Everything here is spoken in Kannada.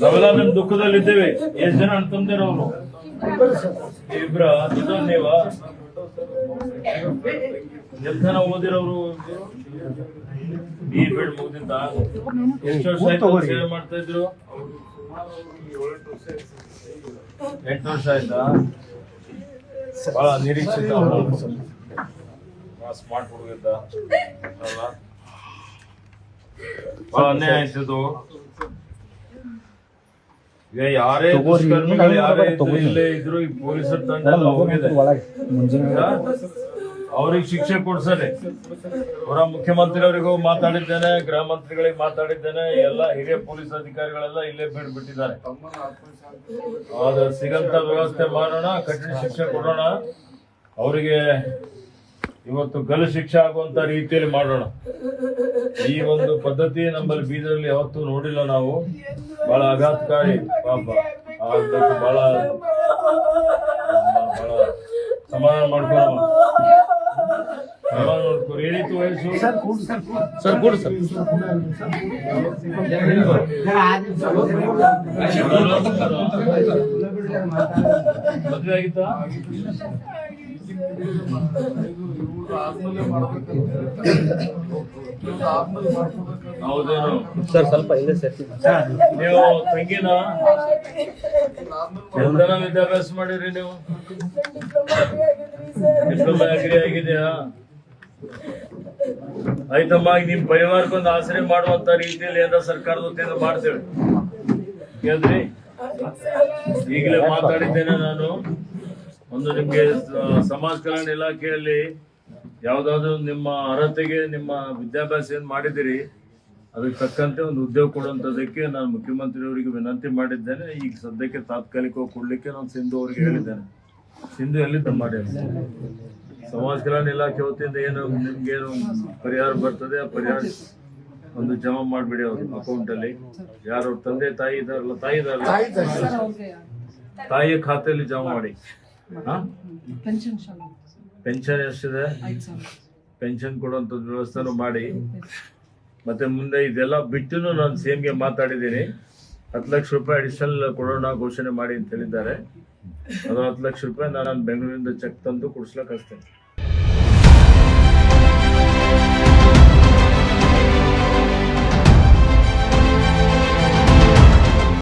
ನಾವೆಲ್ಲ ನಿಮ್ ದುಃಖದಲ್ಲಿದ್ದೇವೆ. ಎಷ್ಟು ಜನ ಅಣ್ತಂದಿರ ಅವರು ಇಬ್ರ ನೀವ ಎಷ್ಟು ಜನ ಓದಿರೋರು ಈ ಬೆಡ್ ಮುಗ್ದಿದ್ದ ಎಷ್ಟು ವರ್ಷ ಆಯ್ತು ಸೇವೆ ಮಾಡ್ತಾ ಇದ್ರು? 8 ವರ್ಷ ಆಯ್ತಾ? ಬಹಳ ನಿರೀಕ್ಷಿತ ಸ್ಮಾರ್ಟ್ ಹುಡುಗಿದ್ದ ಅಲ್ಲ, ಬಹಳ ಅನ್ಯಾಯ ಆಯ್ತದು. ಈಗ ಯಾರೇ ದುಷ್ಕರ್ಮಿಗಳು ಯಾರೇ ಇಲ್ಲೇ ಇದ್ರು ಈ ಪೊಲೀಸರ ತಂಡ ಎಲ್ಲ ಹೋಗಿದೆ, ಅವ್ರಿಗೆ ಶಿಕ್ಷೆ ಕೊಡ್ಸನೆ. ಅವರ ಮುಖ್ಯಮಂತ್ರಿ ಅವರಿಗೂ ಮಾತಾಡಿದ್ದೇನೆ, ಗೃಹ ಮಂತ್ರಿಗಳಿಗೆ ಮಾತಾಡಿದ್ದೇನೆ, ಎಲ್ಲ ಹಿರಿಯ ಪೊಲೀಸ್ ಅಧಿಕಾರಿಗಳೆಲ್ಲ ಇಲ್ಲೇ ಬಿಟ್ಟಿದ್ದಾರೆ. ಅದು ಸಿಗಂತ ವ್ಯವಸ್ಥೆ ಮಾಡೋಣ, ಕಠಿಣ ಶಿಕ್ಷೆ ಕೊಡೋಣ, ಅವರಿಗೆ ಇವತ್ತು ಗಲ್ಲು ಶಿಕ್ಷೆ ಆಗುವಂತ ರೀತಿಯಲ್ಲಿ ಮಾಡೋಣ. ಈ ಒಂದು ಪದ್ಧತಿ ನಮ್ಮಲ್ಲಿ ಬೀದರಲ್ಲಿ ಯಾವತ್ತೂ ನೋಡಿಲ್ಲ ನಾವು. ಬಹಳ ಆಘಾತಕಾರಿ ಪಾಪ. ಬಹಳ ಸಮಾಧಾನ ಮಾಡ್ಕೊಳ್ಳೋ, ಸಮಾಧಾನ ಮಾಡ್ಕೊರಿ. ಏನಿತ್ತು ವಯಸ್ಸು? ಸರ್ ಕೊಡು ಸರ್. ಮದುವೆ ಆಗಿತ್ತಾ? ಹೌದೇನು ಸರ್? ಸ್ವಲ್ಪ ಇಲ್ಲ ಸರ್. ನೀವು ತಂಗಿನ ಎಂತನ ವಿದ್ಯಾಭ್ಯಾಸ ಮಾಡಿರಿ ನೀವು? ಡಿಪ್ಲೊಮಾ ಅಗ್ರಿ ಆಗಿದೆಯಾ? ಆಯ್ತಮ್ಮ, ನಿಮ್ ಪರಿವಾರಕ್ಕೊಂದು ಆಶ್ರಯ ಮಾಡುವಂತ ರೀತಿಯಲ್ಲಿ ಏನಾರ ಸರ್ಕಾರದ ವತಿಯಿಂದ ಮಾಡ್ತೇವೆ. ಕೇಳಿದ್ರಿ? ಈಗಲೇ ಮಾತಾಡಿದ್ದೇನೆ ನಾನು. ಒಂದು ನಿಮ್ಗೆ ಸಮಾಜ ಕಲ್ಯಾಣ ಇಲಾಖೆಯಲ್ಲಿ ಯಾವ್ದಾದ್ರು ನಿಮ್ಮ ಅರ್ಹತೆಗೆ ನಿಮ್ಮ ವಿದ್ಯಾಭ್ಯಾಸ ಏನ್ ಮಾಡಿದಿರಿ ಅದಕ್ಕೆ ತಕ್ಕಂತೆ ಒಂದು ಉದ್ಯೋಗ ಕೊಡುವಂತದಕ್ಕೆ ನಾನು ಮುಖ್ಯಮಂತ್ರಿಯವರಿಗೆ ವಿನಂತಿ ಮಾಡಿದ್ದೇನೆ. ಈಗ ಸದ್ಯಕ್ಕೆ ತಾತ್ಕಾಲಿಕವಾಗಿ ಕೊಡ್ಲಿಕ್ಕೆ ನಾನು ಸಿಂಧು ಅವರಿಗೆ ಹೇಳಿದ್ದೇನೆ. ಸಿಂಧು ಎಲ್ಲಿದ್ದ ಮಾಡಿ ಸಮಾಜ ಕಲ್ಯಾಣ ಇಲಾಖೆ ವತಿಯಿಂದ ಏನು ನಿಮ್ಗೇನು ಪರಿಹಾರ ಬರ್ತದೆ ಆ ಪರಿಹಾರ ಒಂದು ಜಮಾ ಮಾಡಿಬಿಡಿ ಅವ್ರ ಅಕೌಂಟ್ ಅಲ್ಲಿ. ಯಾರು ತಂದೆ ತಾಯಿ ಇದಾರಲ್ಲ, ತಾಯಿಯ ಖಾತೆಯಲ್ಲಿ ಜಮಾ ಮಾಡಿ. ಪೆನ್ಷನ್ ಎಷ್ಟಿದೆ? ಪೆನ್ಷನ್ ಕೊಡುವಂಥದ್ದು ವ್ಯವಸ್ಥೆನೂ ಮಾಡಿ. ಮತ್ತೆ ಮುಂದೆ ಇದೆಲ್ಲ ಬಿಟ್ಟು ನಾನು ಸಿಎಂಗೆ ಮಾತಾಡಿದ್ದೀನಿ. 10 ಲಕ್ಷ ರೂಪಾಯಿ ಅಡಿಷನಲ್ ಕೊಡೋಣ ಘೋಷಣೆ ಮಾಡಿ ಅಂತ ಹೇಳಿದ್ದಾರೆ. ಅದು 10 ಲಕ್ಷ ರೂಪಾಯಿ ನಾನು ಬೆಂಗಳೂರಿಂದ ಚೆಕ್ ತಂದು ಕೊಡಿಸ್ಲಿಕ್ಕೆ ಹಚ್ತೇನೆ.